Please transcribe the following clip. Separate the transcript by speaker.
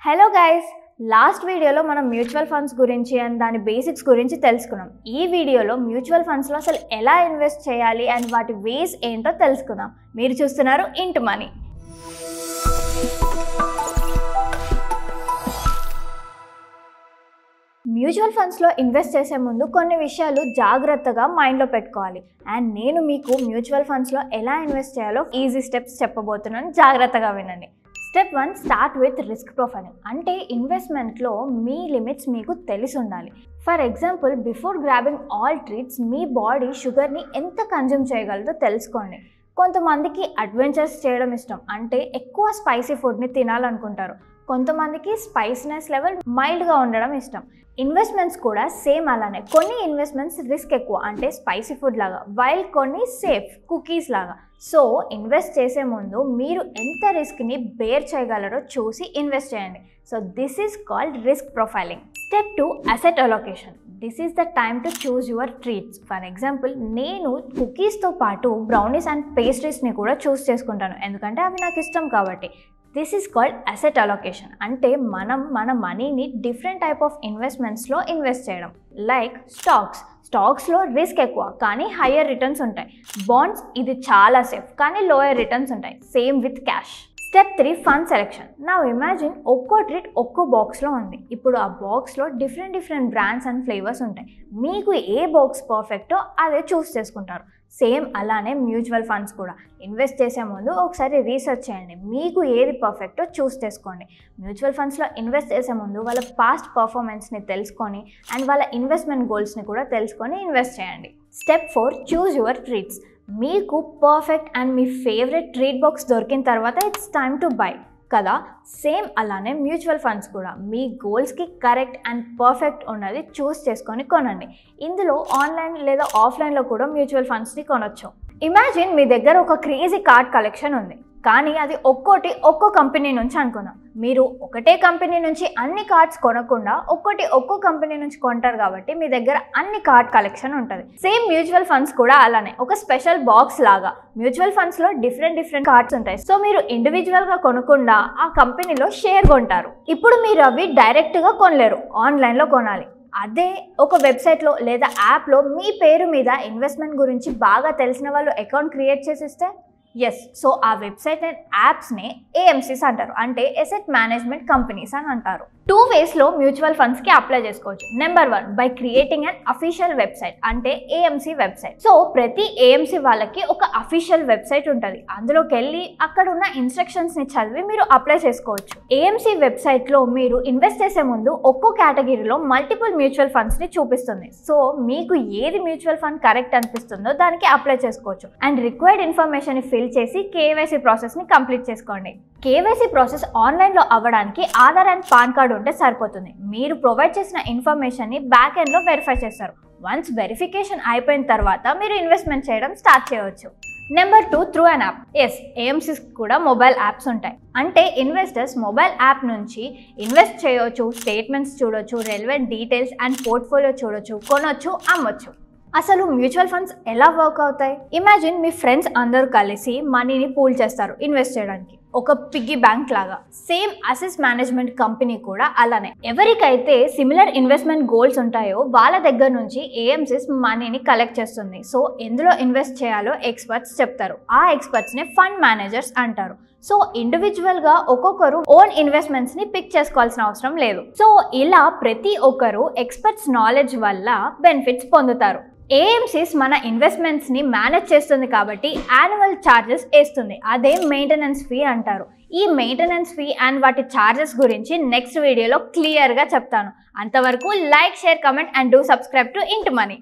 Speaker 1: Hello guys, last వీడియోలో మనం mutual funds గురించి అండ్ దాని బేసిక్స్ గురించి తెలుసుకున్నాం. ఈ వీడియోలో మ్యూచువల్ ఫండ్స్లో అసలు ఎలా ఇన్వెస్ట్ చేయాలి అండ్ వాటి వేస్ ఏంటో తెలుసుకుందాం. మీరు చూస్తున్నారు ఇంటి మనీ. మ్యూచువల్ ఫండ్స్లో ఇన్వెస్ట్ చేసే ముందు కొన్ని విషయాలు జాగ్రత్తగా మైండ్లో పెట్టుకోవాలి. అండ్ నేను మీకు మ్యూచువల్ ఫండ్స్లో ఎలా ఇన్వెస్ట్ చేయాలో ఈజీ స్టెప్స్ చెప్పబోతున్నాను, జాగ్రత్తగా వినండి. Step 1, start with risk profiling. అంటే ఇన్వెస్ట్మెంట్లో మీ లిమిట్స్ మీకు తెలిసి ఉండాలి. For example, before grabbing all treats me body షుగర్ని ఎంత కన్జ్యూమ్ చేయగలదో తెలుసుకోండి. కొంతమందికి అడ్వెంచర్స్ చేయడం ఇష్టం, అంటే ఎక్కువ స్పైసీ ఫుడ్ని తినాలనుకుంటారు. కొంతమందికి స్పైసీనెస్ లెవెల్ మైల్డ్గా ఉండడం ఇష్టం. ఇన్వెస్ట్మెంట్స్ కూడా సేమ్ అలానే. కొన్ని ఇన్వెస్ట్మెంట్స్ రిస్క్ ఎక్కువ, అంటే స్పైసీ ఫుడ్ లాగా, వైల్ కొన్ని సేఫ్, కుకీస్ లాగా. సో ఇన్వెస్ట్ చేసే ముందు మీరు ఎంత రిస్క్ని బేర్ చేయగలరో చూసి ఇన్వెస్ట్ చేయండి. So this is called risk profiling. Step 2, asset allocation. This is the time to choose your treats. For example, నేను కుకీస్తో పాటు బ్రౌనీస్ అండ్ పేస్ట్రీస్ని కూడా చూస్ చేసుకుంటాను, ఎందుకంటే అవి నాకు ఇష్టం కాబట్టి. This is called asset allocation. అంటే మనం మన మనీని డిఫరెంట్ టైప్ ఆఫ్ ఇన్వెస్ట్మెంట్స్లో ఇన్వెస్ట్ చేయడం. లైక్ స్టాక్స్లో రిస్క్ ఎక్కువ కానీ హయ్యర్ రిటర్న్స్ ఉంటాయి. బాండ్స్ ఇది చాలా సేఫ్ కానీ లోయర్ రిటర్న్స్ ఉంటాయి. Same with cash. Step 3, fund selection. నా ఇమాజిన్ ఒక్కో ట్రీట్ ఒక్కో బాక్స్లో ఉంది. ఇప్పుడు ఆ బాక్స్లో డిఫరెంట్ బ్రాండ్స్ అండ్ ఫ్లేవర్స్ ఉంటాయి. మీకు ఏ బాక్స్ పర్ఫెక్టో అదే చూస్ చేసుకుంటారు. సేమ్ అలానే మ్యూచువల్ ఫండ్స్ కూడా. ఇన్వెస్ట్ చేసే ముందు ఒకసారి రీసెర్చ్ చేయండి, మీకు ఏది పర్ఫెక్టో చూస్ చేసుకోండి. మ్యూచువల్ ఫండ్స్లో ఇన్వెస్ట్ చేసే ముందు వాళ్ళ పాస్ట్ పర్ఫార్మెన్స్ని తెలుసుకొని అండ్ వాళ్ళ ఇన్వెస్ట్మెంట్ గోల్స్ని కూడా తెలుసుకొని ఇన్వెస్ట్ చేయండి. Step 4, choose your treats. మీకు పర్ఫెక్ట్ అండ్ మీ ఫేవరెట్ ట్రీట్ బాక్స్ దొరికిన తర్వాత ఇట్స్ టైమ్ టు బై కదా. సేమ్ అలానే మ్యూచువల్ ఫండ్స్ కూడా మీ గోల్స్కి కరెక్ట్ అండ్ పర్ఫెక్ట్ ఉన్నది చూస్ చేసుకొని కొనండి. ఇందులో ఆన్లైన్ లేదా ఆఫ్లైన్లో కూడా మ్యూచువల్ ఫండ్స్ని కొనొచ్చు. ఇమాజిన్ మీ దగ్గర ఒక క్రేజీ కార్డ్ కలెక్షన్ ఉంది, కానీ అది ఒక్కో కంపెనీ నుంచి అనుకున్నాం. మీరు ఒకటే కంపెనీ నుంచి అన్ని కార్డ్స్ కొనకుండా ఒక్కో కంపెనీ నుంచి కొంటారు కాబట్టి మీ దగ్గర అన్ని కార్డ్ కలెక్షన్ ఉంటుంది. సేమ్ మ్యూచువల్ ఫండ్స్ కూడా అలానే ఒక స్పెషల్ బాక్స్ లాగా. మ్యూచువల్ ఫండ్స్లో డిఫరెంట్ కార్డ్స్ ఉంటాయి. సో మీరు ఇండివిజువల్గా కొనకుండా ఆ కంపెనీలో షేర్ కొంటారు. ఇప్పుడు మీరు అవి డైరెక్ట్గా కొనలేరు, ఆన్లైన్లో కొనాలి. అదే ఒక వెబ్సైట్లో లేదా యాప్లో మీ పేరు మీద ఇన్వెస్ట్మెంట్ గురించి బాగా తెలిసిన వాళ్ళు అకౌంట్ క్రియేట్ చేసిస్తే సో ఆ వెబ్సైట్ అండ్ యాప్స్ని ఏఎంసీస్ అంటారు, అంటే అసెట్ మేనేజ్మెంట్ కంపెనీస్ అని అంటారు. 2 వేస్లో మ్యూచువల్ ఫండ్స్కి అప్లై చేసుకోవచ్చు. Number 1, by creating an official website, అంటే ఏఎంసీ వెబ్సైట్. సో ప్రతి ఏఎంసీ వాళ్ళకి ఒక అఫీషియల్ వెబ్సైట్ ఉంటుంది. అందులోకి వెళ్ళి అక్కడ ఉన్న ఇన్స్ట్రక్షన్స్ని చదివి మీరు అప్లై చేసుకోవచ్చు. ఏఎంసీ వెబ్సైట్లో మీరు ఇన్వెస్ట్ చేసే ముందు ఒక్కో కేటగిరీలో మల్టిపుల్ మ్యూచువల్ ఫండ్స్ని చూపిస్తుంది. సో మీకు ఏది మ్యూచువల్ ఫండ్ కరెక్ట్ అనిపిస్తుందో దానికి అప్లై చేసుకోవచ్చు. అండ్ రిక్వైర్డ్ ఇన్ఫర్మేషన్ ఫిల్ చేసి కేవైసీ ప్రాసెస్ని కంప్లీట్ చేసుకోండి. కేవైసీ ప్రాసెస్ ఆన్లైన్లో అవ్వడానికి ఆధార్ అండ్ పాన్ కార్డు ఉంటే సరిపోతుంది. మీరు ప్రొవైడ్ చేసిన ఇన్ఫర్మేషన్ని బ్యాక్ ఎండ్లో వెరిఫై చేస్తారు. వన్స్ వెరిఫికేషన్ అయిపోయిన తర్వాత మీరు ఇన్వెస్ట్మెంట్ చేయడం స్టార్ట్ చేయవచ్చు. Number 2, through an app. AMCs కూడా మొబైల్ యాప్స్ ఉంటాయి. అంటే ఇన్వెస్టర్స్ మొబైల్ యాప్ నుంచి ఇన్వెస్ట్ చేయవచ్చు, స్టేట్మెంట్స్ చూడొచ్చు, రెలవెంట్ డీటెయిల్స్ అండ్ పోర్ట్ఫోలియో చూడొచ్చు, కొనొచ్చు, అమ్మొచ్చు. అసలు మ్యూచువల్ ఫండ్స్ ఎలా వర్క్ అవుతాయి? ఇమాజిన్ మీ ఫ్రెండ్స్ అందరూ కలిసి మనీని పూల్ చేస్తారు ఇన్వెస్ట్ చేయడానికి, ఒక పిగ్గీ బ్యాంక్ లాగా. సేమ్ అసెట్ మేనేజ్మెంట్ కంపెనీ కూడా అలానే. ఎవరికైతే సిమిలర్ ఇన్వెస్ట్మెంట్ గోల్స్ ఉంటాయో వాళ్ళ దగ్గర నుంచి ఏఎంసీస్ మనీని కలెక్ట్ చేస్తుంది. సో ఎందులో ఇన్వెస్ట్ చేయాలో ఎక్స్పర్ట్స్ చెప్తారు. ఆ ఎక్స్పర్ట్స్ని ఫండ్ మేనేజర్స్ అంటారు. సో ఇండివిజువల్గా ఒక్కొక్కరు ఓన్ ఇన్వెస్ట్మెంట్స్ని పిక్ చేసుకోవాల్సిన అవసరం లేదు. సో ఇలా ప్రతి ఒక్కరు ఎక్స్పర్ట్స్ నాలెడ్జ్ వల్ల బెనిఫిట్స్ పొందుతారు. ఏఎంసీస్ మన ఇన్వెస్ట్మెంట్స్ని మేనేజ్ చేస్తుంది కాబట్టి యాన్యువల్ ఛార్జెస్ వేస్తుంది. అదే మెయింటెనెన్స్ ఫీ అంటారు. ఈ మెయింటెనెన్స్ ఫీ అండ్ వాటి ఛార్జెస్ గురించి నెక్స్ట్ వీడియోలో క్లియర్గా చెప్తాను. అంతవరకు like, share, comment and do subscribe to ఇంటి మనీ.